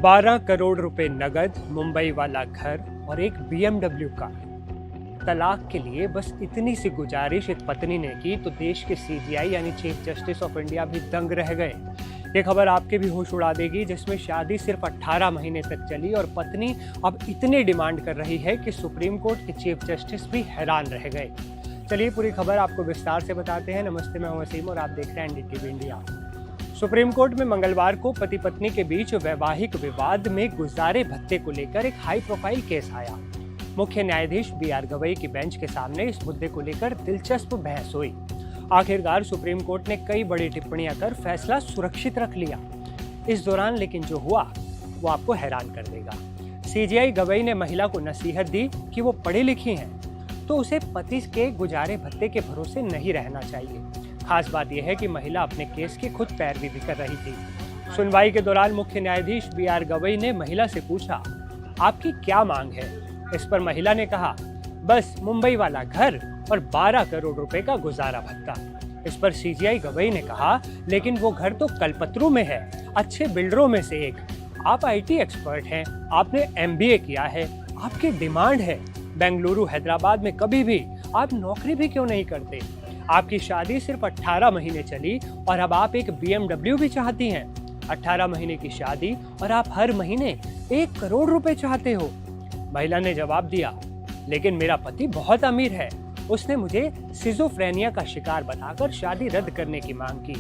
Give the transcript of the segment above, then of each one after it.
12 करोड़ रुपए नगद, मुंबई वाला घर और एक BMW कार। तलाक के लिए बस इतनी सी गुजारिश एक पत्नी ने की तो देश के CJI यानी चीफ जस्टिस ऑफ इंडिया भी दंग रह गए। ये खबर आपके भी होश उड़ा देगी, जिसमें शादी सिर्फ 18 महीने तक चली और पत्नी अब इतनी डिमांड कर रही है कि सुप्रीम कोर्ट के चीफ जस्टिस भी हैरान रह गए। चलिए पूरी खबर आपको विस्तार से बताते हैं। नमस्ते, मैं हूं वसीम और आप देख रहे हैं NDTV इंडिया। सुप्रीम कोर्ट में मंगलवार को पति पत्नी के बीच वैवाहिक विवाद में गुजारे भत्ते को लेकर एक हाई प्रोफाइल केस आया। मुख्य न्यायाधीश BR गवई की बेंच के सामने इस मुद्दे को लेकर दिलचस्प बहस हुई। आखिरकार सुप्रीम कोर्ट ने कई बड़ी टिप्पणियां कर फैसला सुरक्षित रख लिया। इस दौरान लेकिन जो हुआ वो आपको हैरान कर देगा। CJI गवई ने महिला को नसीहत दी कि वो पढ़ी लिखी हैं तो उसे पति के गुजारे भत्ते के भरोसे नहीं रहना चाहिए। खास बात यह है कि महिला अपने केस की खुद पैरवी भी कर रही थी। सुनवाई के दौरान मुख्य न्यायाधीश BR गवई ने महिला से पूछा, आपकी क्या मांग है? इस पर महिला ने कहा, बस मुंबई वाला घर और 12 करोड़ रुपए का गुजारा भत्ता। इस पर CJI गवई ने कहा, लेकिन वो घर तो कलपत्रू में है, अच्छे बिल्डरों में से एक। आप IT एक्सपर्ट हैं, आपने MBA किया है, आपकी डिमांड है बेंगलुरु हैदराबाद में कभी भी आप नौकरी भी क्यों नहीं करते? आपकी शादी सिर्फ 18 महीने चली और अब आप एक BMW भी चाहती हैं। 18 महीने की शादी और आप हर महीने 1 करोड़ रुपए चाहते हो। महिला ने जवाब दिया, लेकिन मेरा पति बहुत अमीर है, उसने मुझे सिजोफ्रेनिया का शिकार बताकर शादी रद्द करने की मांग की।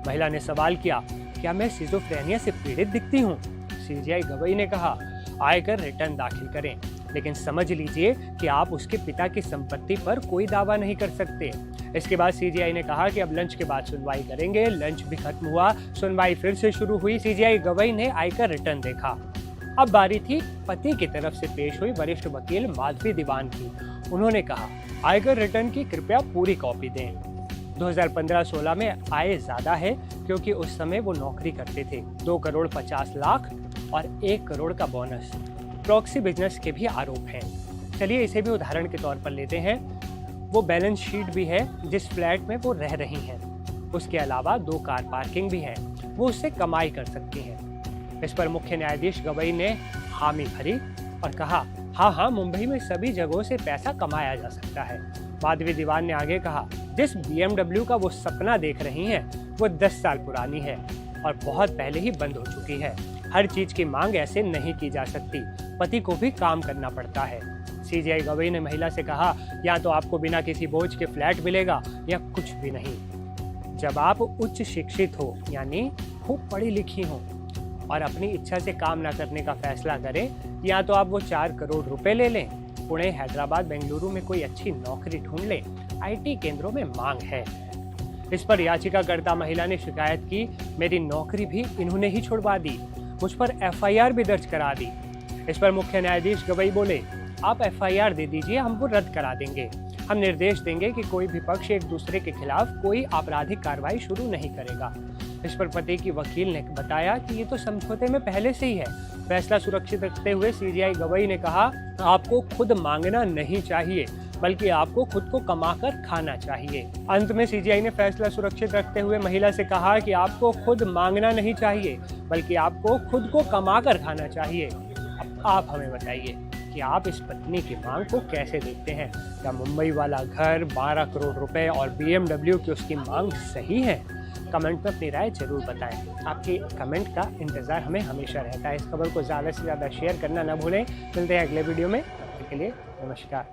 महिला ने सवाल किया, क्या मैं सिजोफ्रेनिया से पीड़ित दिखती हूँ? CJI गवई ने कहा, आयकर रिटर्न दाखिल करें, लेकिन समझ लीजिए कि आप उसके पिता की संपत्ति पर कोई दावा नहीं कर सकते। इसके बाद CJI ने कहा कि अब लंच के बाद सुनवाई करेंगे। लंच भी खत्म हुआ, सुनवाई फिर से शुरू हुई। CJI गवई ने आयकर रिटर्न देखा। अब बारी थी पति की तरफ से पेश हुई वरिष्ठ वकील माधवी दीवान की। उन्होंने कहा, आयकर रिटर्न की कृपया पूरी कॉपी दें। 2015-16 में आय ज्यादा है क्योंकि उस समय वो नौकरी करते थे। 2 करोड़ 50 लाख और 1 करोड़ का बोनस। प्रॉक्सी बिजनेस के भी आरोप हैं। चलिए इसे भी उदाहरण के तौर पर लेते हैं। वो बैलेंस शीट भी है जिस फ्लैट में वो रह रही हैं। उसके अलावा 2 कार पार्किंग भी है, वो उससे कमाई कर सकती हैं। इस पर मुख्य न्यायाधीश गवई ने हामी भरी और कहा, हाँ, मुंबई में सभी जगहों से पैसा कमाया जा सकता है। माधवी दीवान ने आगे कहा, जिस BMW का वो सपना देख रही हैं वो 10 साल पुरानी है और बहुत पहले ही बंद हो चुकी है। हर चीज की मांग ऐसे नहीं की जा सकती, पति को भी काम करना पड़ता है। CJI गवई ने महिला से कहा, या तो आपको बिना किसी बोझ के फ्लैट मिलेगा या कुछ भी नहीं। जब आप उच्च शिक्षित हो यानी खूब पढ़ी लिखी हो और अपनी इच्छा से काम ना करने का फैसला करें, या तो आप वो 4 करोड़ रुपए ले लें, पुणे हैदराबाद बेंगलुरु में कोई अच्छी नौकरी ढूंढ लें, IT केंद्रों में मांग है। इस पर याचिकाकर्ता महिला ने शिकायत की, मेरी नौकरी भी इन्होंने ही छुड़वा दी, मुझ पर FIR भी दर्ज करा दी। इस पर मुख्य न्यायाधीश गवई बोले, आप FIR दे दीजिए, हम वो रद्द करा देंगे। हम निर्देश देंगे कि कोई भी पक्ष एक दूसरे के खिलाफ कोई आपराधिक कार्रवाई शुरू नहीं करेगा। इस पर पति की वकील ने बताया कि ये तो समझौते में पहले से ही है। फैसला सुरक्षित रखते हुए CJI गवई ने कहा, आपको खुद मांगना नहीं चाहिए, बल्कि आपको खुद को कमाकर खाना चाहिए। अंत में CJI ने फैसला सुरक्षित रखते हुए महिला से कहा कि आपको खुद मांगना नहीं चाहिए, बल्कि आपको खुद को कमाकर खाना चाहिए। अब आप हमें बताइए कि आप इस पत्नी की मांग को कैसे देखते हैं? क्या मुंबई वाला घर, 12 करोड़ रुपए और BMW की उसकी मांग सही है? कमेंट में अपनी राय जरूर बताएं। आपके कमेंट का इंतजार हमें हमेशा रहता है। इस खबर को ज़्यादा से ज़्यादा शेयर करना ना भूलें। मिलते हैं अगले वीडियो में, तब तक के लिए नमस्कार।